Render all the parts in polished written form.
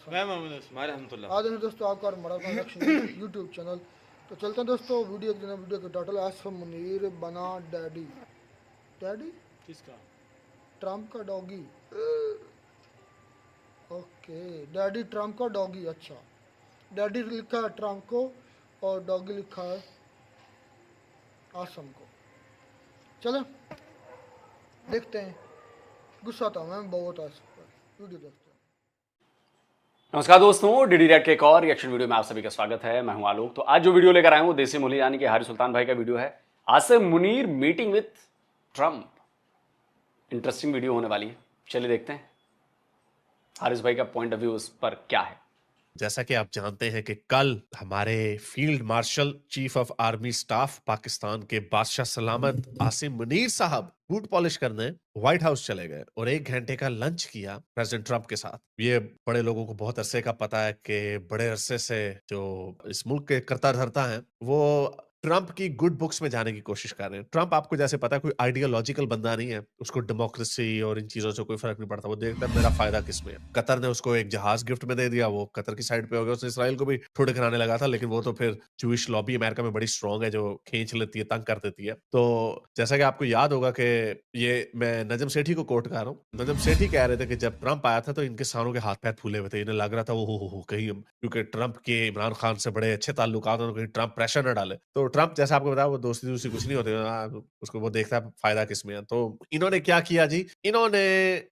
मैं मोहम्मद अस्मार रहमतुल्लाह। आज दोस्तों आपका बड़ा प्रोडक्शन यूट्यूब चैनल। तो चलते हैं दोस्तों वीडियो के वीडियो के टाइटल आसिफ मुनीर बना डैडी। डैडी किसका? ट्रम्प का डॉगी। ओके, डैडी ट्रम्प का डॉगी। अच्छा, डैडी लिखा है ट्रम्प को और डॉगी लिखा है आसम को। चलो देखते हैं। गुस्सा था मैं बहुत आसिफ पर। वीडियो देखते हैं। नमस्कार दोस्तों, डीडी रेड के एक और रिएक्शन वीडियो में आप सभी का स्वागत है। मैं हूं आलोक। तो आज जो वीडियो लेकर आया हूं देसी मुली यानी कि हारिस सुल्तान भाई का वीडियो है। Asif Munir meeting with Trump. Interesting video होने वाली है, चलिए देखते हैं हारिस भाई का पॉइंट ऑफ व्यू उस पर क्या है। जैसा कि आप जानते हैं कि कल हमारे field marshal chief of army staff Pakistan के बादशाह सलामत आसिम मुनीर साहब बूट पॉलिश करने व्हाइट हाउस चले गए और 1 घंटे का लंच किया प्रेसिडेंट ट्रंप के साथ। ये बड़े लोगों को बहुत अरसे का पता है कि बड़े अरसे से जो इस मुल्क के करता धरता है वो ट्रंप की गुड बुक्स में जाने की कोशिश कर रहे हैं। ट्रंप आपको जैसे पता है कोई आइडियोलॉजिकल बंदा नहीं है, उसको डेमोक्रेसी और इन चीजों से कोई फर्क नहीं पड़ता। वो देखता है मेरा फायदा किसमें है। कतर ने उसको एक जहाज गिफ्ट में दे दिया, वो कतर की साइड पे हो गया। उसने इसराइल को भी ठुड कराने लगा था, लेकिन वो तो फिर जूइश लॉबी अमेरिका में बड़ी स्ट्रांग है जो खींच लेती है, तंग कर देती है। तो जैसा कि आपको याद होगा कि ये मैं नजम सेठी को कोट कर रहा हूँ। नजम सेठी कह रहे थे कि जब ट्रंप आया था तो इनके सारों के हाथ पैर फूले हुए थे। इन्हें लग रहा था वो हो कहीं क्योंकि ट्रंप के इमरान खान से बड़े अच्छे ताल्लुकात हैं, तो कहीं ट्रंप प्रेशर न डाले। तो ट्रंप जैसा आपको बताया वो दोस्ती दूसरी कुछ नहीं होती, उसको वो देखता है फायदा किसमें है। तो इन्होंने क्या किया जी, इन्होंने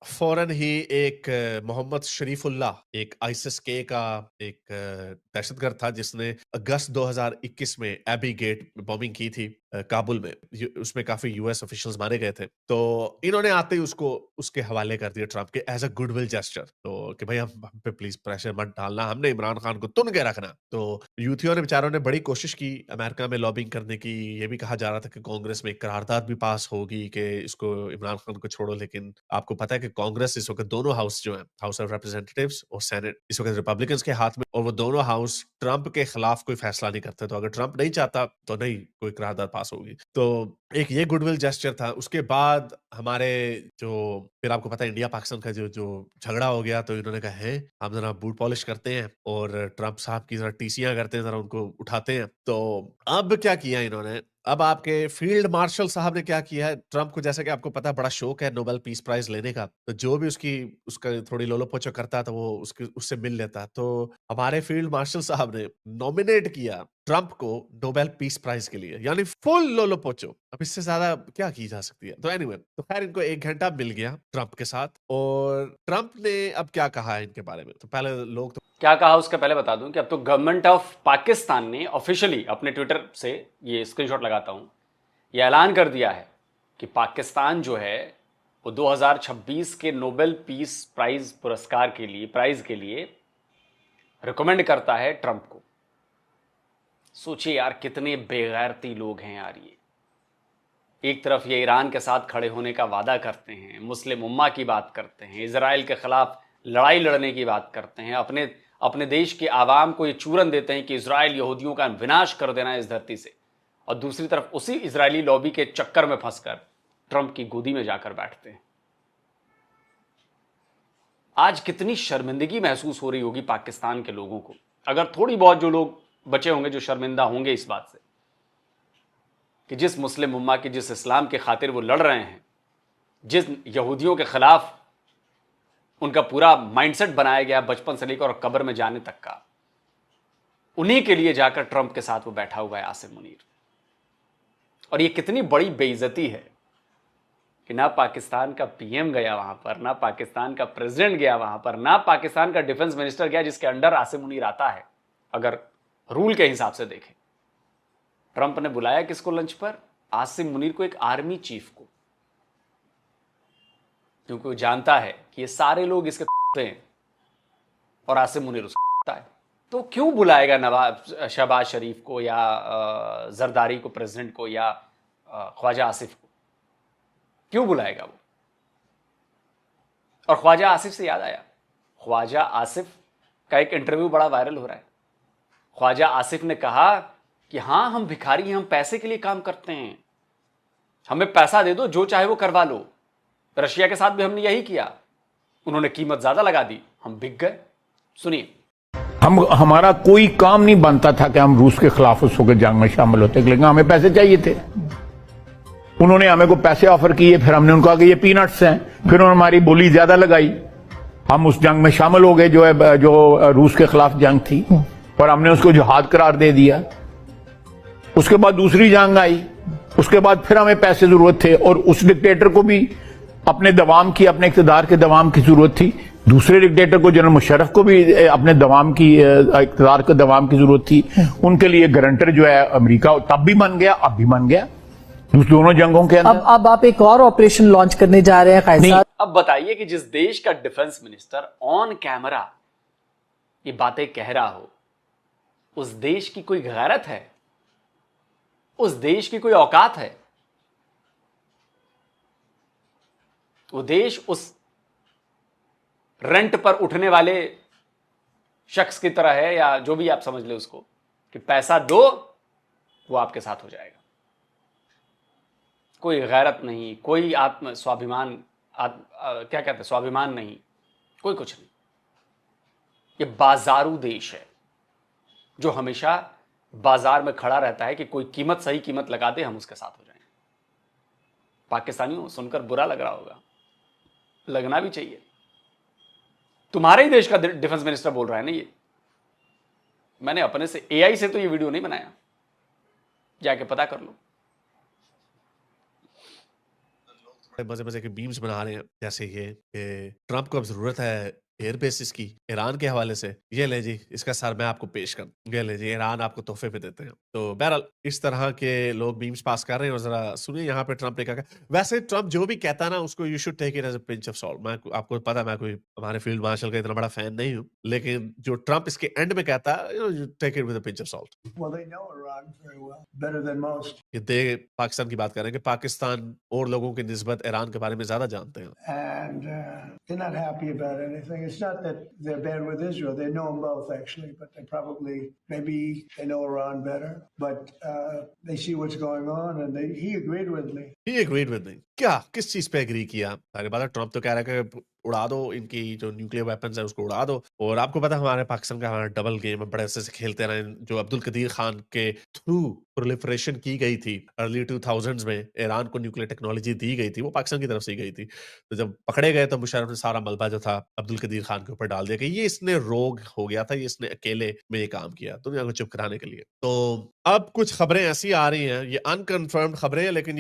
फौरन ही एक मोहम्मद शरीफुल्लाह, एक आईएसएस के का एक दहशतगर्द था जिसने अगस्त 2021 में एबी गेट बॉम्बिंग की थी काबुल में। उसमें काफी यूएस ऑफिशियल्स मारे गए थे। तो इन्होंने आते ही उसको उसके हवाले कर दिया ट्रंप के एज अ गुडविल जेस्चर। तो कि भाई हम पे प्लीज प्रेशर मत डालना, हमने इमरान खान को तुन के रखना। तो यूथियों ने बेचारों ने बड़ी कोशिश की अमेरिका में लॉबिंग करने की। ये भी कहा जा रहा था कि कांग्रेस में एक करारदाद भी पास होगी कि इसको इमरान खान को छोड़ो, लेकिन आपको पता है कि कांग्रेस इस वक्त दोनों हाउस जो है, हाउस ऑफ रिप्रेजेंटेटिव्स और सेनेट, इस वक्त रिपब्लिकन्स के हाथ में, और वो दोनों हाउस ट्रंप के खिलाफ कोई फैसला नहीं करते। तो अगर ट्रंप नहीं चाहता तो नहीं कोई करारदाद पास होगी। तो एक ये गुडविल जेस्चर था। उसके बाद हमारे जो फिर आपको पता है इंडिया पाकिस्तान का जो जो झगड़ा हो गया, तो इन्होंने कहा है हम जरा बूट पॉलिश करते हैं और ट्रंप साहब की जरा टीसियां करते हैं, जरा उनको उठाते हैं। तो अब क्या किया इन्होंने, अब आपके फील्ड मार्शल साहब ने क्या किया है, ट्रंप को जैसा कि आपको पता है बड़ा शौक है नोबेल पीस प्राइज लेने का। तो जो भी उसका थोड़ी लोलो पोचो करता है तो वो उससे मिल लेता है। तो हमारे फील्ड मार्शल साहब ने नॉमिनेट किया ट्रंप को नोबेल पीस प्राइज के लिए, यानी फुल लोलो पोचो। अब इससे ज्यादा क्या की जा सकती है। तो एनीवे, तो खैर इनको 1 घंटा मिल गया ट्रंप के साथ। और ट्रंप ने अब क्या कहा है इनके बारे में, तो पहले लोग तो क्या कहा उसका पहले बता दूं कि अब तो गवर्नमेंट ऑफ पाकिस्तान ने ऑफिशियली अपने ट्विटर से, ये स्क्रीनशॉट लगाता हूं, ये ऐलान कर दिया है कि पाकिस्तान जो है वो 2026 के नोबेल पीस प्राइज पुरस्कार के लिए, प्राइज के लिए रिकमेंड करता है ट्रंप को। सोचिए यार कितने बेगैरती लोग हैं यार ये। एक तरफ ये ईरान के साथ खड़े होने का वादा करते हैं, मुस्लिम उम्मा की बात करते हैं, इजराइल के खिलाफ लड़ाई लड़ने की बात करते हैं, अपने अपने देश के आवाम को ये चूरन देते हैं कि इजराइल यहूदियों का विनाश कर देना है इस धरती से, और दूसरी तरफ उसी इजरायली लॉबी के चक्कर में फंसकर ट्रंप की गोदी में जाकर बैठते हैं। आज कितनी शर्मिंदगी महसूस हो रही होगी पाकिस्तान के लोगों को, अगर थोड़ी बहुत जो लोग बचे होंगे जो शर्मिंदा होंगे इस बात से कि जिस मुस्लिम उम्मा की, जिस इस्लाम के खातिर वो लड़ रहे हैं, जिस यहूदियों के खिलाफ उनका पूरा माइंडसेट बनाया गया बचपन से लेकर और कब्र में जाने तक का, उन्हीं के लिए जाकर ट्रंप के साथ वो बैठा हुआ है आसिम मुनीर। और ये कितनी बड़ी बेइज्जती है कि ना पाकिस्तान का पीएम गया वहां पर, ना पाकिस्तान का प्रेसिडेंट गया वहां पर, ना पाकिस्तान का डिफेंस मिनिस्टर गया जिसके अंडर आसिम मुनीर आता है। अगर रूल के हिसाब से देखें, ट्रंप ने बुलाया किसको लंच पर? आसिम मुनीर को, एक आर्मी चीफ को, क्योंकि वो जानता है कि ये सारे लोग इसके हैं और आसिम मुनीर उसका है। तो क्यों बुलाएगा नवाब शहबाज शरीफ को या जरदारी को, प्रेसिडेंट को, या ख्वाजा आसिफ को? क्यों बुलाएगा वो? और ख्वाजा आसिफ से याद आया, ख्वाजा आसिफ का एक इंटरव्यू बड़ा वायरल हो रहा है। ख्वाजा आसिफ ने कहा कि हाँ हम भिखारी हैं, हम पैसे के लिए काम करते हैं, हमें पैसा दे दो, जो चाहे वो करवा लो। रशिया के साथ भी हमने यही किया, उन्होंने कीमत ज्यादा लगा दी, हम बिक गए। सुनिए। हमारा कोई काम नहीं बनता था कि हम रूस के खिलाफ उस वक्त जंग में शामिल होते, लेकिन हमें पैसे चाहिए थे। उन्होंने हमें को पैसे ऑफर किए, फिर हमने उनको कहा कि ये पीनट्स हैं, फिर उन्होंने हमारी बोली ज्यादा लगाई, हम उस जंग में शामिल हो गए जो रूस के खिलाफ जंग थी, और हमने उसको जिहाद करार दे दिया। उसके बाद दूसरी जंग आई, उसके बाद फिर हमें पैसे जरूरत थे, और उस डिक्टेटर को भी अपने इक़्तिदार के दवाम की जरूरत थी। दूसरे डिक्टेटर को, जनरल मुशर्रफ को भी अपने इक़्तिदार के दवाम की जरूरत थी। उनके लिए गारंटर जो है अमेरिका तब भी बन गया, अब भी बन गया, दोनों जंगों के अंदर। अब आप एक और ऑपरेशन लॉन्च करने जा रहे हैं कायसार। अब बताइए कि जिस देश का डिफेंस मिनिस्टर ऑन कैमरा ये बातें कह रहा हो, उस देश की कोई गैरत है? उस देश की कोई औकात है? वो देश उस रेंट पर उठने वाले शख्स की तरह है, या जो भी आप समझ ले उसको, कि पैसा दो वो आपके साथ हो जाएगा। कोई गैरत नहीं, कोई आत्म स्वाभिमान, क्या कहते हैं, स्वाभिमान नहीं, कोई कुछ नहीं। ये बाजारू देश है जो हमेशा बाजार में खड़ा रहता है कि कोई कीमत, सही कीमत लगा दे, हम उसके साथ हो जाएं। पाकिस्तानियों, सुनकर बुरा लग रहा होगा, लगना भी चाहिए। तुम्हारे ही देश का डिफेंस मिनिस्टर बोल रहा है ना ये। मैंने अपने से, एआई से तो ये वीडियो नहीं बनाया, जाके पता कर लो। मजे मजे के मीम्स बना रहे हैं, जैसे ये कि ट्रंप को अब जरूरत है एयर बेसिस की ईरान के हवाले से। ये ले जी, इसका सर मैं आपको पेश कर, ये ले जी, ईरान आपको तोहफे पे देते हैं। तो बहरहाल इस तरह के लोग मीम्स पास कर रहे हैं। और जरा सुनिए यहाँ पे ट्रंप ने कहा। वैसे ट्रंप जो भी कहता है ना, उसको you should take it as a pinch of salt. मैं, आपको पता है मैं कोई हमारे फील्ड मार्शल का इतना बड़ा फैन नहीं हूँ, लेकिन जो ट्रंप इसके एंड में कहता है, you take it with a pinch of salt. Well, they know Iran very well, better than most. ये दे पाकिस्तान की बात कर रहे हैं कि पाकिस्तान और लोगों की निस्बत ईरान के बारे में ज्यादा जानते हैं। And they're not happy about anything. It's not that they're bad with Israel. They know them both, actually, but they probably, maybe they know Iran better. But they see what's going on, and he agreed with me. He agreed with me. क्या, किस चीज पे agree किया? सारी बात है, Trump तो कह रहा है कि उड़ा दो इनकी जो न्यूक्लियर वेपन्स है, उसको उड़ा दो। और आपको पता है हमारे पाकिस्तान का हमारा डबल गेम है, बड़े अच्छे से खेलते रहे। जो अब्दुल कदीर खान के थ्रू प्रोलिफरेशन की गई थी अर्ली 2000s में, ईरान को न्यूक्लियर टेक्नोलॉजी दी गई थी, वो पाकिस्तान की तरफ से ही गई थी। तो जब पकड़े गए तो मुशर्रफ ने सारा मलबा जो था अब्दुल कदीर खान के ऊपर डाल दिया कि ये इसने रोग हो गया था, ये इसने अकेले में ये काम किया दुनिया को चुप कराने के लिए। तो अब कुछ खबरें ऐसी आ रही हैं, ये अनकन्फर्म्ड खबरें हैं, लेकिन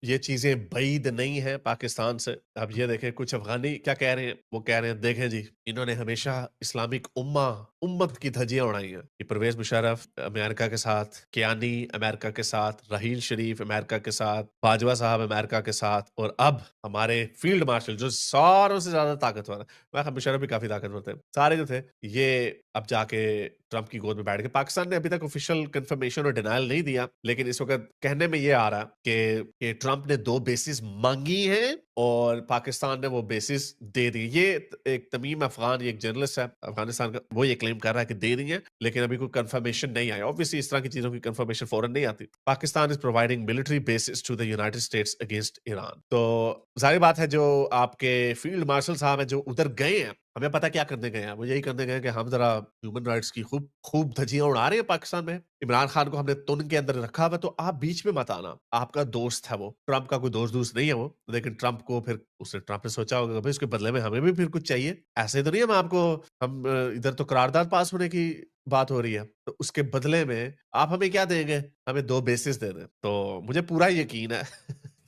ये चीजें बैद नहीं है पाकिस्तान से। अब ये देखें कुछ अफगानी क्या कह रहे हैं। वो कह रहे हैं, देखें जी, इन्होंने हमेशा इस्लामिक उम्मत की धज्जियां उड़ाई हैं कि परवेज मुशर्रफ अमेरिका के साथ, कियानी अमेरिका के साथ, रहील शरीफ अमेरिका के साथ, बाजवा साहब अमेरिका के साथ, और अब हमारे फील्ड मार्शल जो सारों से ज्यादा ताकतवर है, मैं मुशर्रफ भी काफी ताकतवर थे, सारे जो थे, ये अब जाके ट्रंप की गोद में बैठ गए। पाकिस्तान ने अभी तक ऑफिशियल कंफर्मेशन और डिनायल नहीं दिया, लेकिन इस वक्त कहने में ये आ रहा है कि ट्रंप ने 2 बेसिस मांगी हैं और पाकिस्तान ने वो बेसिस दे दी। ये एक तमीम अफगान, एक जर्नलिस्ट है अफगानिस्तान का, वो ये क्लेम कर रहा है कि दे दी है, लेकिन अभी कोई कंफर्मेशन नहीं आया। ऑब्वियसली इस तरह की चीजों की कंफर्मेशन फौरन नहीं आती। Pakistan is providing military bases to the United States against Iran. तो जाहिर बात है, जो आपके फील्ड मार्शल साहब हैं जो उधर गए हैं, हमें पता क्या करने गए हैं। वो यही करने गए हैं कि हम जरा ह्यूमन राइट्स की खूब धज्जियां उड़ा रहे हैं पाकिस्तान में। इमरान खान को हमने तुन के अंदर रखा हुआ, तो आप बीच में मत आना। आपका दोस्त है वो, ट्रंप का कोई दोस्त नहीं है वो, लेकिन ट्रंप को फिर ट्रंप ने सोचा होगा भाई उसके बदले में हमें भी फिर कुछ चाहिए। ऐसे तो नहीं हम इधर तो करारदाद पास होने की बात हो रही है, तो उसके बदले में आप हमें क्या देंगे? हमें 2 बेसिस दे दें। तो मुझे पूरा यकीन है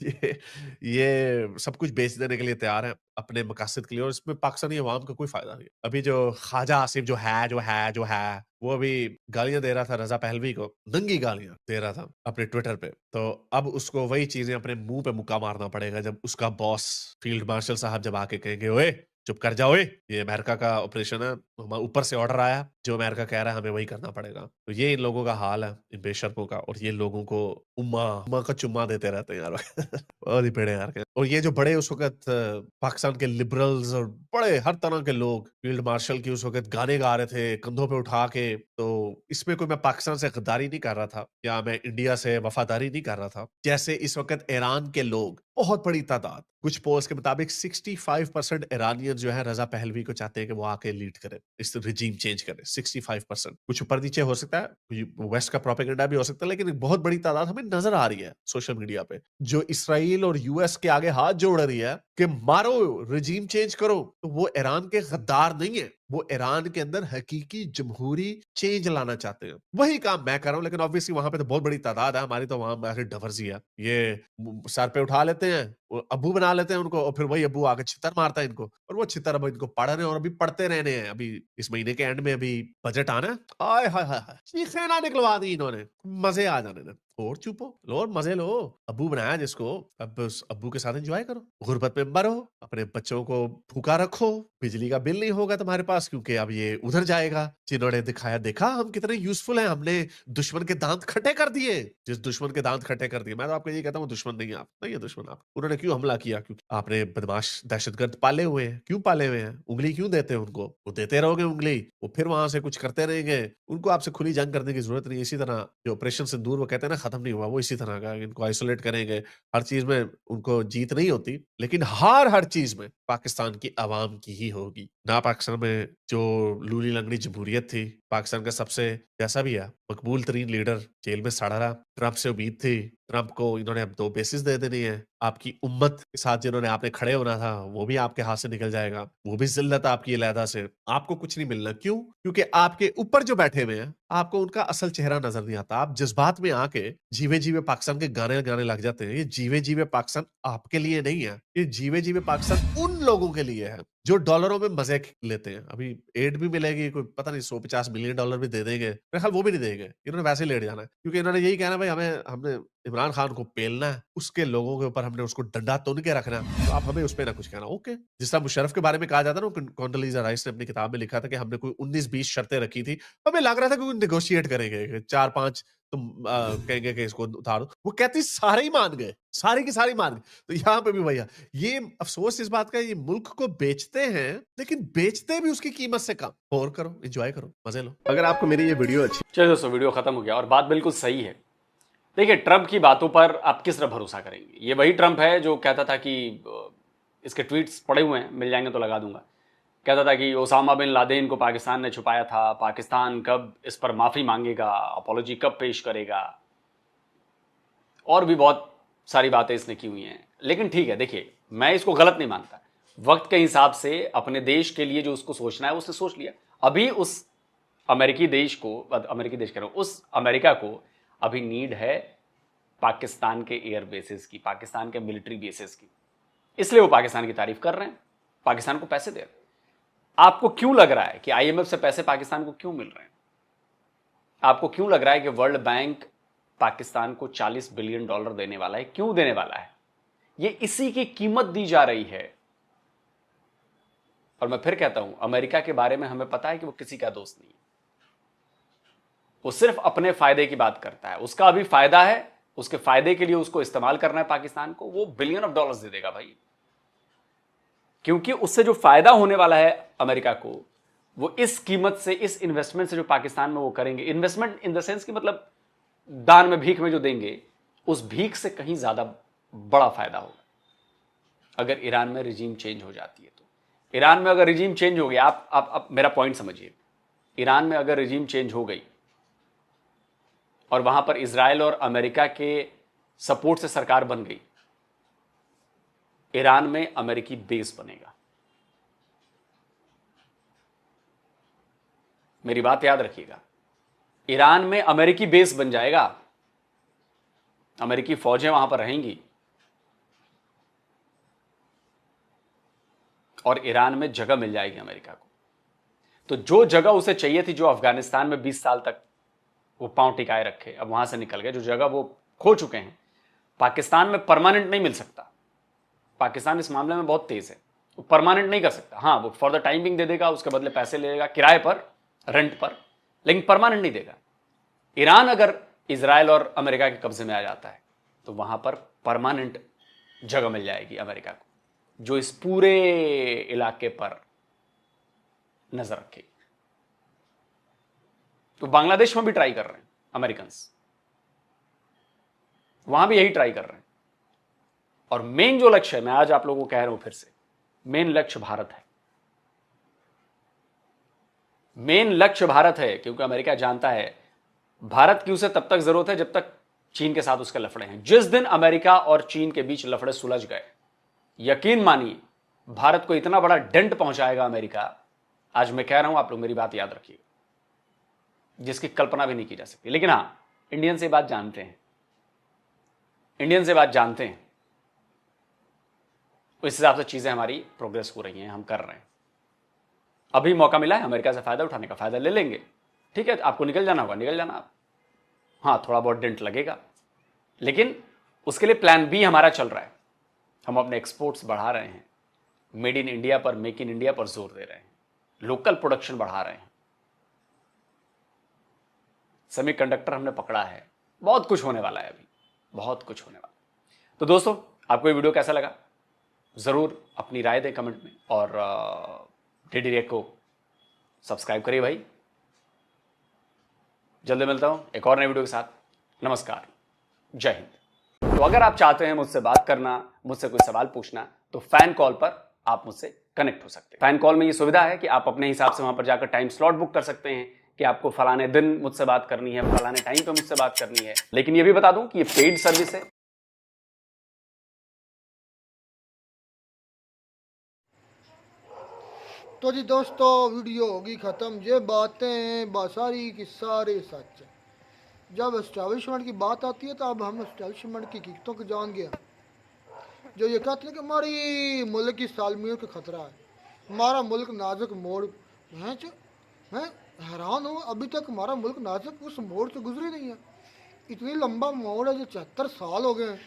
ये सब कुछ बेच देने के लिए तैयार है अपने मकासद के लिए, और इसमें पाकिस्तानी अवाम का कोई फायदा नहीं। अभी जो ख्वाजा आसिफ जो है वो अभी गालियां दे रहा था रजा पहलवी को, नंगी गालियां दे रहा था अपने ट्विटर पे। तो अब उसको वही चीजें अपने मुंह पे मुक्का मारना पड़ेगा जब उसका बॉस फील्ड मार्शल साहब जब आके कहेंगे, ओए चुप कर जाओ, ये अमेरिका का ऑपरेशन है, ऊपर से ऑर्डर आया, जो अमेरिका कह रहा है हमें वही करना पड़ेगा। तो ये इन लोगों का हाल है, इन बेशर्मों का, और ये लोगों को उम्मा का चुम्मा देते रहते हैं यार बहुत ही पेड़े यार के। और ये जो बड़े उस वक्त पाकिस्तान के लिबरल्स और बड़े हर तरह के लोग फील्ड मार्शल की उस वक्त गाने गा रहे थे कंधों पे उठा के, तो इसमें कोई मैं पाकिस्तान से गद्दारी नहीं कर रहा था या मैं इंडिया से वफादारी नहीं कर रहा था। जैसे इस वक्त ईरान के लोग बहुत बड़ी तादाद, कुछ पोल्स के मुताबिक 65% ईरानियन जो है रजा पहलवी को चाहते हैं कि वो आके लीड करे, इस रिजीम चेंज करे। 65%, कुछ ऊपर नीचे हो सकता है, वेस्ट का प्रोपेगेंडा भी हो सकता है, लेकिन एक बहुत बड़ी तादाद हमें नजर आ रही है सोशल मीडिया पे, जो इसराइल और यूएस के आगे हाथ जोड़ रही है कि मारो, रिजीम चेंज करो। तो वो ईरान के गद्दार नहीं है, वो ईरान के अंदर हकीकी जमहूरी चेंज लाना चाहते हैं। वही काम मैं कर रहा हूं, लेकिन ऑब्वियसली वहां पे तो बहुत बड़ी तादाद है, हमारी तो वहां ऐसे डफरसी है, ये सर पे उठा लेते हैं, वो अब्बू बना लेते हैं उनको, और फिर वही अब्बू आके छितर मारता है इनको, और वो छितर अब इनको पढ़ रहे हैं और अभी पढ़ते रहने हैं। अभी इस महीने के एंड में अभी बजट आना है, आय हाय हाय हाय, चीखें ना निकलवा दी इन्होंने, मजे आ जाने दें। और चुपो लो और मजे लो, अब्बू बनाया जिसको, अब उस अब्बू के साथ एंजॉय करो, गुर्बत में मरो, अपने बच्चों को भूखा रखो, बिजली का बिल नहीं होगा तुम्हारे पास क्योंकि अब ये उधर जाएगा। जिन्होंने दिखाया, देखा हम कितने यूजफुल हैं, हमने दुश्मन के दांत खट्टे कर दिए। जिस दुश्मन के दांत खट्टे कर दिए, मैं तो आपको ये कहता हूँ दुश्मन नहीं है आप, नहीं है दुश्मन आप। उन्होंने क्यों हमला किया? क्योंकि आपने बदमाश दहशतगर्द पाले हुए हैं। क्यों पाले हुए हैं? उंगली क्यों देते हैं उनको? वो देते रहोगे उंगली, वो फिर वहां से कुछ करते रहेंगे। उनको आपसे खुली जंग करने की जरूरत नहीं। इसी तरह जो ऑपरेशन सिंदूर वो कहते हैं ना खत्म नहीं हुआ, वो इसी तरह का, इनको आइसोलेट करेंगे। हर चीज में उनको जीत नहीं होती, लेकिन हार हर चीज में पाकिस्तान की आवाम की ही होगी ना। पाकिस्तान में जो लूली लंगड़ी जमहूरियत थी, पाकिस्तान का सबसे जैसा भी है मकबूल तरीन लीडर जेल में सड़ा रहा। ट्रंप से उम्मीद थी, ट्रंप को इन्होंने अब 2 बेसिस दे देनी है। आपकी उम्मत के साथ जिन्होंने आपने खड़े होना था, वो भी आपके हाथ से निकल जाएगा, वो भी जिल्लत आपकी अलहदा से। आपको कुछ नहीं मिलना। क्यों? क्योंकि आपके ऊपर जो बैठे हुए हैं, आपको उनका असल चेहरा नजर नहीं आता। आप जज्बात में आके जीवे जीवे पाकिस्तान के गाने गाने लग जाते हैं। ये जीवे जीवे पाकिस्तान आपके लिए नहीं है, ये जीवे जीवे पाकिस्तान उन लोगों के लिए है जो डॉलरों में मजे लेते हैं। अभी एड भी मिलेगी, कोई पता नहीं 150 मिलियन डॉलर भी दे देंगे, मेरे ख्याल वो भी नहीं देंगे, इन्होंने वैसे ही लेट जाना है, क्योंकि इन्होंने यही कहना भाई हमने इमरान खान को पेलना है, उसके लोगों के ऊपर हमने उसको डंडा तुन के रखना है, तो आप हमें उस पर ना कुछ कहना। ओके, जिस तरह मुशर्रफ के बारे में कहा जाता है ना, कॉन्डोलीजा राइस ने अपनी किताब में लिखा था कि हमने कोई 19-20 शर्तें रखी थी, हमें लग रहा था कि नेगोशिएट करेंगे, 4-5 तुम कहेंगे कि इसको उतारो, वो कहती सारे ही मान गए, सारी की सारी मान गए। तो यहाँ पे भी भैया ये अफसोस इस बात का, ये मुल्क को बेचते हैं, लेकिन बेचते भी उसकी कीमत से कम। और करो, एंजॉय करो, मजे लो। अगर आपको मेरी ये वीडियो अच्छी, चलिए दोस्तों, वीडियो खत्म हो गया और बात बिल्कुल सही है। देखिए, ट्रंप की बातों पर आप किस तरह भरोसा करेंगे? ये वही ट्रंप है जो कहता था कि इसके ट्वीट्स पड़े हुए हैं, मिल जाएंगे तो लगा दूंगा, कहता था कि ओसामा बिन लादेन को पाकिस्तान ने छुपाया था, पाकिस्तान कब इस पर माफी मांगेगा, अपॉलॉजी कब पेश करेगा, और भी बहुत सारी बातें इसने की हुई हैं। लेकिन ठीक है, देखिए, मैं इसको गलत नहीं मानता। वक्त के हिसाब से अपने देश के लिए जो उसको सोचना है उसने सोच लिया। अभी उस अमेरिकी देश कह रहा हूं, उस अमेरिका को अभी नीड है पाकिस्तान के एयर बेसिस की, पाकिस्तान के मिलिट्री बेसिस की, इसलिए वो पाकिस्तान की तारीफ कर रहे हैं, पाकिस्तान को पैसे दे रहे हैं। आपको क्यों लग रहा है कि आईएमएफ से पैसे पाकिस्तान को क्यों मिल रहे हैं? आपको क्यों लग रहा है कि वर्ल्ड बैंक पाकिस्तान को $40 बिलियन देने वाला है? क्यों देने वाला है? ये इसी की कीमत दी जा रही है। और मैं फिर कहता हूं, अमेरिका के बारे में हमें पता है कि वो किसी का दोस्त नहीं है, वो सिर्फ अपने फायदे की बात करता है। उसका अभी फायदा है, उसके फायदे के लिए उसको इस्तेमाल करना है पाकिस्तान को, वो $बिलियन दे देगा भाई, क्योंकि उससे जो फायदा होने वाला है अमेरिका को, वो इस कीमत से, इस इन्वेस्टमेंट से जो पाकिस्तान में वो करेंगे, इन्वेस्टमेंट इन द सेंस कि मतलब दान में, भीख में जो देंगे, उस भीख से कहीं ज्यादा बड़ा फायदा होगा अगर ईरान में रिजीम चेंज हो जाती है। तो ईरान में अगर रिजीम चेंज हो गया, आप मेरा पॉइंट समझिए, ईरान में अगर रिजीम चेंज हो गई और वहां पर इजराइल और अमेरिका के सपोर्ट से सरकार बन गई, ईरान में अमेरिकी बेस बनेगा। मेरी बात याद रखिएगा, ईरान में अमेरिकी बेस बन जाएगा, अमेरिकी फौजें वहां पर रहेंगी और ईरान में जगह मिल जाएगी अमेरिका को। तो जो जगह उसे चाहिए थी, जो अफगानिस्तान में 20 साल तक वो पांव टिकाए रखे, अब वहां से निकल गए, जो जगह वो खो चुके हैं, पाकिस्तान में परमानेंट नहीं मिल सकता। पाकिस्तान इस मामले में बहुत तेज है, वो परमानेंट नहीं कर सकता। हाँ, वो फॉर द टाइमिंग दे देगा, उसके बदले पैसे ले लेगा किराए पर, रेंट पर, लेकिन परमानेंट नहीं देगा। ईरान अगर इजराइल और अमेरिका के कब्जे में आ जाता है तो वहां पर परमानेंट जगह मिल जाएगी अमेरिका को, जो इस पूरे इलाके पर नजर रखेगी। तो बांग्लादेश में भी ट्राई कर रहे हैं अमेरिकन्स, वहां भी यही ट्राई कर रहे हैं। और मेन जो लक्ष्य है, मैं आज आप लोगों को कह रहा हूं फिर से, मेन लक्ष्य भारत है। मेन लक्ष्य भारत है, क्योंकि अमेरिका जानता है भारत की उसे तब तक जरूरत है जब तक चीन के साथ उसके लफड़े हैं। जिस दिन अमेरिका और चीन के बीच लफड़े सुलझ गए, यकीन मानिए भारत को इतना बड़ा डेंट पहुंचाएगा अमेरिका, आज मैं कह रहा हूं, आप लोग मेरी बात याद रखिए, जिसकी कल्पना भी नहीं की जा सकती। लेकिन हां, इंडियन से बात जानते हैं, इंडियन से बात जानते हैं, इस हिसाब से चीजें हमारी प्रोग्रेस हो रही हैं, हम कर रहे हैं। अभी मौका मिला है अमेरिका से फायदा उठाने का, फायदा ले लेंगे। ठीक है, आपको निकल जाना होगा, निकल जाना आप। हाँ, थोड़ा बहुत डेंट लगेगा, लेकिन उसके लिए प्लान बी हमारा चल रहा है। हम अपने एक्सपोर्ट्स बढ़ा रहे हैं, मेड इन इंडिया पर, मेक इन इंडिया पर जोर दे रहे हैं, लोकल प्रोडक्शन बढ़ा रहे हैं। सेमीकंडक्टर हमने पकड़ा है, बहुत कुछ होने वाला है, अभी बहुत कुछ होने वाला है। तो दोस्तों, आपको ये वीडियो कैसा लगा जरूर अपनी राय दें कमेंट में, और डीडी रिएक्ट को सब्सक्राइब करिए भाई। जल्दी मिलता हूं एक और नए वीडियो के साथ। नमस्कार, जय हिंद। तो अगर आप चाहते हैं मुझसे बात करना, मुझसे कोई सवाल पूछना, तो फैन कॉल पर आप मुझसे कनेक्ट हो सकते हैं। फैन कॉल में ये सुविधा है कि आप अपने हिसाब से वहां पर जाकर टाइम स्लॉट बुक कर सकते हैं कि आपको फलाने दिन मुझसे बात करनी है, फलाने टाइम पे मुझसे बात करनी है। लेकिन ये भी बता दूं कि ये पेड सर्विस है। तो जी दोस्तों, वीडियो होगी ख़त्म। ये बातें सारी की सारी सच है। जब एस्टैब्लिशमेंट की बात आती है तो अब हम एस्टैब्लिशमेंट की हकीकतों को जान गए। जो ये कहते हैं कि हमारी मुल्क की सालमियत का खतरा है, हमारा मुल्क नाजुक मोड़ है, मैं हैरान हूँ अभी तक हमारा मुल्क नाजुक उस मोड़ से गुजरी नहीं है। इतनी लंबा मोड़ है जो 74 साल हो गए हैं।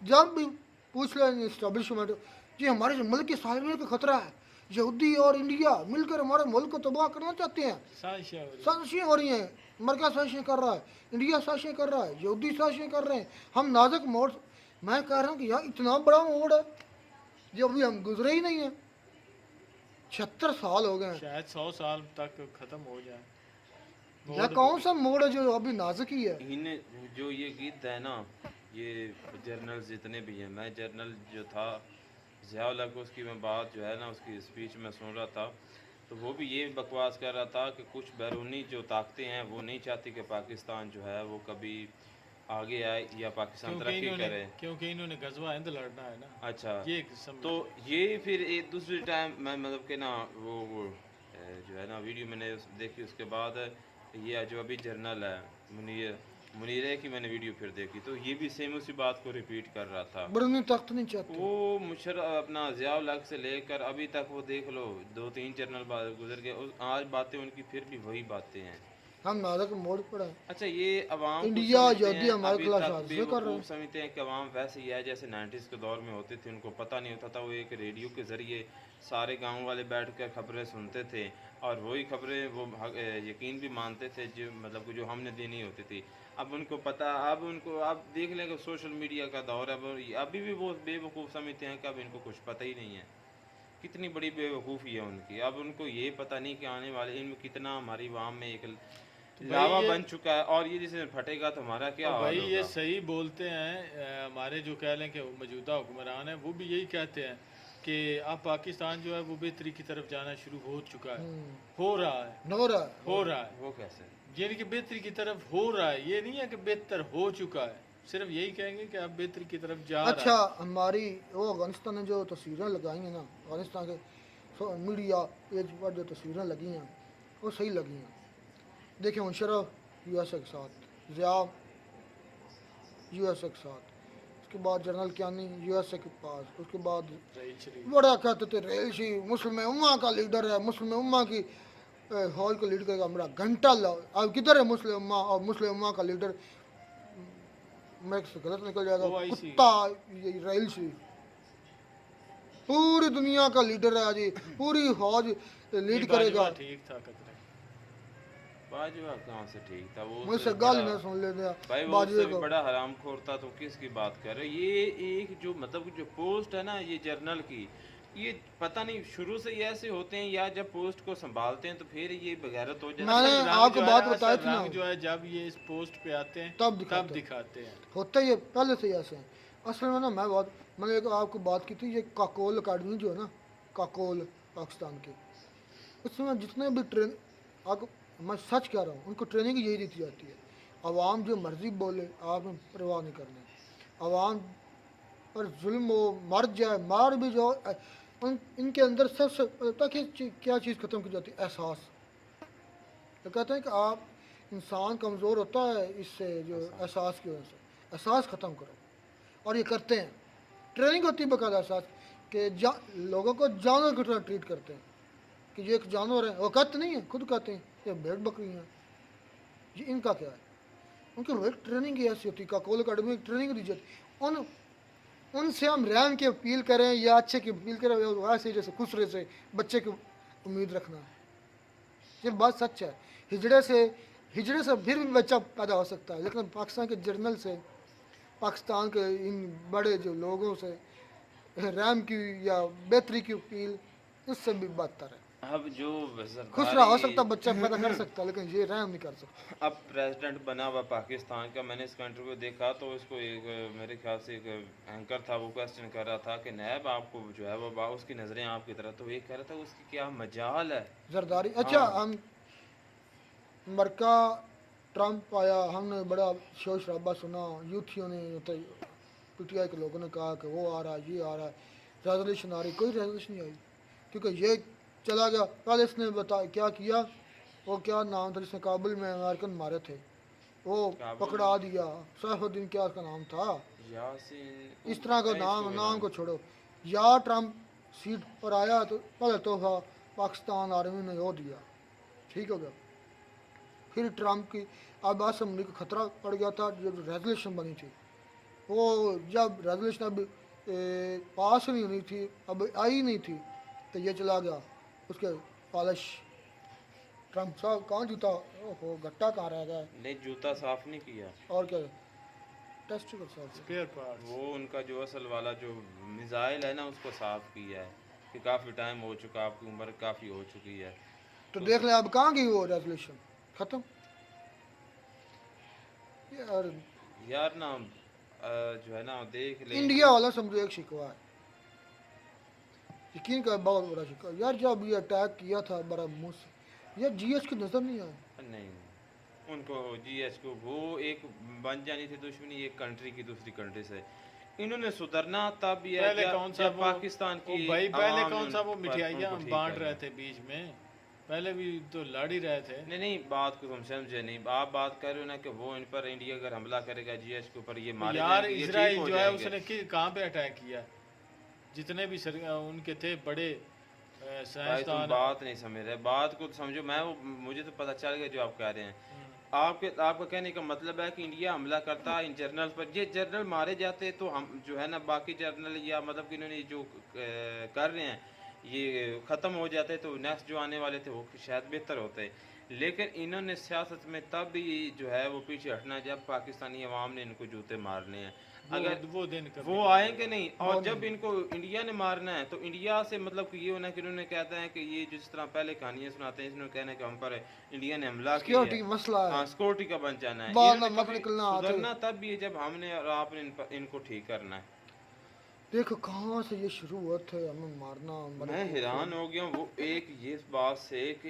जब भी पूछ लें इस्टेब्लिशमेंट जी हमारे मुल्क की सालमियत का खतरा है, यहूदी और इंडिया मिलकर हमारे मुल्क को तबाह करना चाहते हैं, साजिशें हो रही हैं, अमेरिका साजिशें कर रहा है, इंडिया साजिशें कर रहा है, यहूदी साजिशें कर रहे हैं, हम नाजुक मोड़। मैं कह रहा हूँ कि यार इतना बड़ा मोड़ है जो अभी हम गुजरे ही नहीं है। 76 साल हो गए हैं, शायद 100 साल तक खत्म हो जाए। यह कौन सा मोड़ है जो अभी नाजुक ही है। इन्हें जो ये गीत है ना, ये जर्नल जितने भी हैं, मैं जर्नल जो था ज़ियाउल हक, उसकी मैं बात जो है ना, उसकी स्पीच में सुन रहा था, तो वो भी ये बकवास कर रहा था कि कुछ बैरूनी जो ताकतें हैं वो नहीं चाहती कि पाकिस्तान जो है वो कभी आगे आए या पाकिस्तान तरक्की करे, क्योंकि इन्होंने गजवा हिंद लड़ना है ना। अच्छा, ये तो ये फिर एक दूसरे टाइम मैं मतलब कि ना वो जो है ना वीडियो मैंने देखी, उसके बाद ये जो अभी जर्नल है मुनीर की मैंने वीडियो फिर देखी, तो ये भी सेम उसी बात को रिपीट कर रहा था। बैरूनी ताकत नहीं चाहते वो मुशर्रफ अपना ज़ियाउल हक से लेकर अभी तक वो देख लो 2-3 जर्नल गुजर गए, आज बातें उनकी फिर भी वही बातें हैं। हम नाजुक मोड़ पर हैं। अच्छा, ये अवाम इंडिया यहूदी हमारे खिलाफ साजिशें कर रहे हैं। समझते हैं कि अवाम वैसे ही है जैसे 90s के दौर में होते थे, उनको पता नहीं होता था, वो एक रेडियो के ज़रिए सारे गांव वाले बैठकर खबरें सुनते थे और वही खबरें वो यकीन भी मानते थे जो मतलब जो हमने देनी होती थी। अब उनको पता, अब उनको आप देख लें कि सोशल मीडिया का दौर है, अभी भी वो बेवकूफ़ समझते हैं कि अब इनको कुछ पता ही नहीं है। कितनी बड़ी बेवकूफ़ी है उनकी। अब उनको ये पता नहीं कि आने वाले इनमें कितना हमारी अवाम में एक लावा बन चुका है, और ये जिसे फटेगा तो हमारा क्या तो भाई होगा? ये सही बोलते हैं। हमारे जो कह लें कि मौजूदा हुक्मरान है वो भी यही कहते हैं कि अब पाकिस्तान जो है वो बेहतरी की तरफ जाना शुरू हो चुका है, हो रहा है। वो कैसे? यानी कि बेहतरी की तरफ हो रहा है, ये नहीं है कि बेहतर हो चुका है, सिर्फ यही कहेंगे कि अब बेहतरी की तरफ जा अच्छा, रहा है। हमारी वो अफगानिस्तान ने जो तस्वीरें लगाई हैं ना, अफगानिस्तान के मीडिया पेज पर जो तस्वीरें लगी हैं वो सही लगी हैं। देखिए, मुशर्रफ यूएसए के साथ, ज़िया यूएसए के साथ, उसके बाद जनरल कियानी यूएसए के पास, उसके बाद बड़ा कहते थे रेलशी मुस्लिम उम्मा का लीडर है, मुस्लिम उम्मा की फौज को लीड करेगा मेरा घंटा लाओ। अब किधर है मुस्लिम उम्मा? और मुस्लिम उम्मा का लीडर मेरे से गलत निकल जाएगा, कुत्ता रेल सी पूरी दुनिया का लीडर है जी, पूरी फौज लीड करेगा। ठीक था कतरे बाजवा कहाँ से ठीक था? वो मुझसे गाली ना सुन लेते भाई, वो उससे भी बड़ा हरामखोर था, तो किसकी बात कर रहे? ये एक जो मतलब जो पोस्ट है ना ये जर्नल की, ये पता नहीं शुरू से ये ऐसे होते हैं या जब पोस्ट को संभालते हैं तो फिर ये बगैरत हो जाती है। मैंने आपको बात बताई थी ना, जो है जब ये इस पोस्ट पे आते हैं तब दिखाते हैं। होता ही है, पहले से ही ऐसे हैं। असल में ना मैंने एक आपको बात की थी, ये काकोल अकेडमी जो है ना, काकोल पाकिस्तान की, उसमें जितने भी आपको मैं सच कह रहा हूँ, उनको ट्रेनिंग यही दी जाती है, आवाम जो मर्जी बोले आपने परवाह नहीं करनी, आवाम पर जुल्म हो, मर जाए, मार भी जाओ, इनके अंदर सबसे पता क्या चीज़ ख़त्म की जाती है? एहसास। तो कहते हैं कि आप इंसान कमज़ोर होता है इससे, जो एहसास की वजह से, एहसास ख़त्म करो, और ये करते हैं। ट्रेनिंग होती है बाकायदा एहसास कि लोगों को जानवर की तरह ट्रीट करते हैं कि ये एक जानवर है, वो कहते नहीं है, खुद कहते हैं ये भेड़ बकरी हैं। ये इनका क्या है? उनकी वही ट्रेनिंग की ऐसी होती है, काकोल अकेडमी में ट्रेनिंग दी जाती है। उनसे हम रहम की अपील करें या अच्छे की अपील करें, वैसे जैसे खुसरे से बच्चे की उम्मीद रखना है। ये बात सच है। हिजड़े से फिर भी बच्चा पैदा हो सकता है, लेकिन पाकिस्तान के जर्नल से, पाकिस्तान के इन बड़े जो लोगों से रहम की या बेहतरी की अपील, इससे भी बदतर है। अब जो खुसरा हो सकता बच्चा पैदा कर सकता, लेकिन ये रहम नहीं कर सकता। अब प्रेसिडेंट बना हुआ पाकिस्तान का, मैंने इसका इंटरव्यू देखा तो इसको एक मेरे ख्याल से एक एंकर था, वो क्वेश्चन कर रहा था कि नैब आपको जो है वो उसकी नज़रें आपकी तरह, तो ये कह रहा था उसकी क्या मजाल है जरदारी। अच्छा, हम अमेरिका ट्रंप आया, हमने बड़ा शोर शराबा सुना, यूथियों ने, पीटीआई के लोगों ने कहा कि वो आ रहा है, ये आ रहा है, रेजोल्यूशन आ रही, कोई रेजोल्यूशन नहीं आई, क्योंकि ये चला गया। पहले इसने क्या किया, वो क्या नाम था जिसने काबुल में अमेरिकन मारे थे, वो पकड़ा दिया, सैफुद्दीन क्या उसका नाम था, इस तरह का नाम को छोड़ो। या ट्रंप सीट पर आया तो पहले तोहफा पाकिस्तान आर्मी ने वो दिया, ठीक हो गया। फिर ट्रंप की अब असम्बली को खतरा पड़ गया था, जब रेजोल्यूशन बनी थी, वो जब रेजोल्यूशन अब पास नहीं हुई थी, अब आई नहीं थी, तो ये चला गया उसके पॉलिश। ट्रंप साहब कहाँ जूता, ओहो गट्टा कहाँ रह गया? नहीं, जूता साफ नहीं किया, और क्या टेस्टिकल साफ, स्पेयर पार्ट, वो उनका जो असल वाला जो मिसाइल है ना, उसको साफ किया है कि काफ़ी टाइम हो चुका, आपकी उम्र काफ़ी हो चुकी है। तो देख ले अब कहाँ गई वो रेजोल्यूशन, खत्म। यार ना जो है ना, देख ले, इंडिया वाला समझो एक शिकवा है, यकीन का बहुत बड़ा शिकवा यार। जब ये अटैक किया था बड़ा मुंह से, यार जीएच की नजर नहीं आया। नहीं, उनको जीएच को वो एक बन जानी थी दुश्मनी एक कंट्री की दूसरी कंट्री से। इन्होंने सुधरना तब ये पहले कौन सा पाकिस्तान की भाई, पहले कौन सा वो मिठाइयाँ बांट रहे थे बीच में, पहले भी तो लड़ ही रहे थे। नहीं, बात को तुम समझे नहीं। आप बात कर रहे हो ना कि वो इन पर इंडिया अगर हमला करेगा जीएच के ऊपर, ये मारे यार इजराइल जो है उसने कहाँ पे अटैक किया? जितने भी उनके थे बड़े साइंसदान, बात नहीं समझ रहे, बात को समझो। मुझे तो पता चल गया जो आप कह रहे हैं। आपका कहने का मतलब है कि इंडिया हमला करता इन जर्नल पर, ये जर्नल मारे जाते तो हम जो है ना बाकी जर्नल या मतलब कि इन्होंने जो कर रहे हैं ये ख़त्म हो जाते तो नेक्स्ट जो आने वाले थे वो शायद बेहतर होते। लेकिन इन्होंने सियासत में तब भी जो है वो पीछे हटना जब पाकिस्तानी अवाम ने इनको जूते मारने हैं। अगर वो आएंगे नहीं, और जब इनको इंडिया ने मारना है तो इंडिया से मतलब कि ये होना कि उन्होंने कहते हैं कि ये जिस तरह पहले कहानियां सुनाते हैं, इसने कहना है कि हम पर इंडिया ने हमला किया, सिक्योरिटी का बन जाना है। सुधरना तब भी है जब हमने और आपने इनको ठीक करना है। देखो कहाँ से ये शुरू हुआ था हमें मारना। मैं हैरान हो गया वो एक ये बात से कि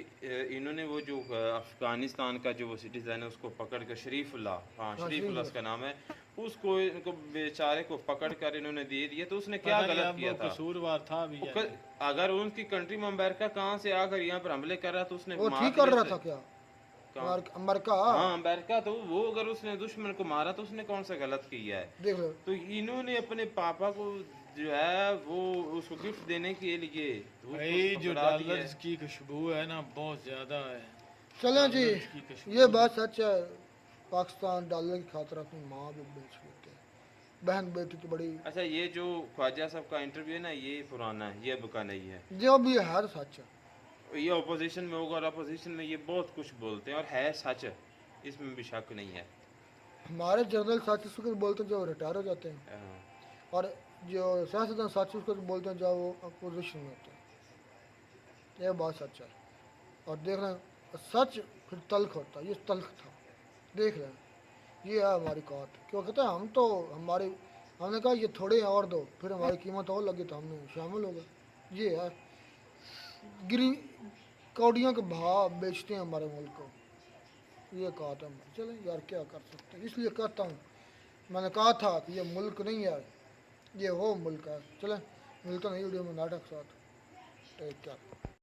इन्होंने वो जो अफगानिस्तान का जो वो सिटीजन है उसको पकड़ कर शरीफुल्लाह, हाँ शरीफुल्लाह उसका नाम है, उसको इनको बेचारे को पकड़ कर इन्होंने दे दिया। तो उसने क्या गलत किया था? कसूरवार था भी। अगर उनकी कंट्री में अमेरिका कहाँ से आकर यहाँ पर हमले कर रहा तो उसने वो ठीक कर रहा था क्या? अमेरिका, हाँ अमेरिका। तो वो अगर उसने दुश्मन को मारा तो उसने कौन सा गलत किया है? देख लो। तो इन्होंने अपने पापा को जो है वो उसको गिफ्ट देने के लिए भाई जो डॉलर्स की खुशबू है ना बहुत ज्यादा है। चलो जी, ये बात सच है, पाकिस्तान डॉलर की खातिर अपनी माँ भी बेच लेते हैं, बहन बेटी की बड़ी। अच्छा, ये जो ख्वाजा साहब का इंटरव्यू है ना ये पुराना है, ये बुका नहीं है, जो भी है सच है। ये अपोजिशन में होगा और अपोजिशन में ये बहुत कुछ बोलते हैं और है सच, इसमें भी शक नहीं है। हमारे जनरल साथी उसको बोलते हैं जो रिटायर हो जाते हैं, और जो सियासतदान साथी उसको बोलते हैं जब वो अपोजिशन में होते हैं। ये बात सच है। और देख रहे हैं सच फिर तल्ख होता है, ये तल्ख था। देख रहे हैं ये है हमारी कौत। क्यों कहते हैं हम तो हमारी हमने कहा ये थोड़े और दो, फिर हमारी कीमत और लगी तो हमने शामिल हो गए। ये है गिरी कौड़ियों के भाव बेचते हैं हमारे मुल्क को, ये कहा था मैं। चले यार क्या कर सकते हैं, इसलिए कहता हूँ, मैंने कहा था कि ये मुल्क नहीं है, ये वो मुल्क है। चले मिलता नहीं वीडियो में नाटक साथ, टेक केयर।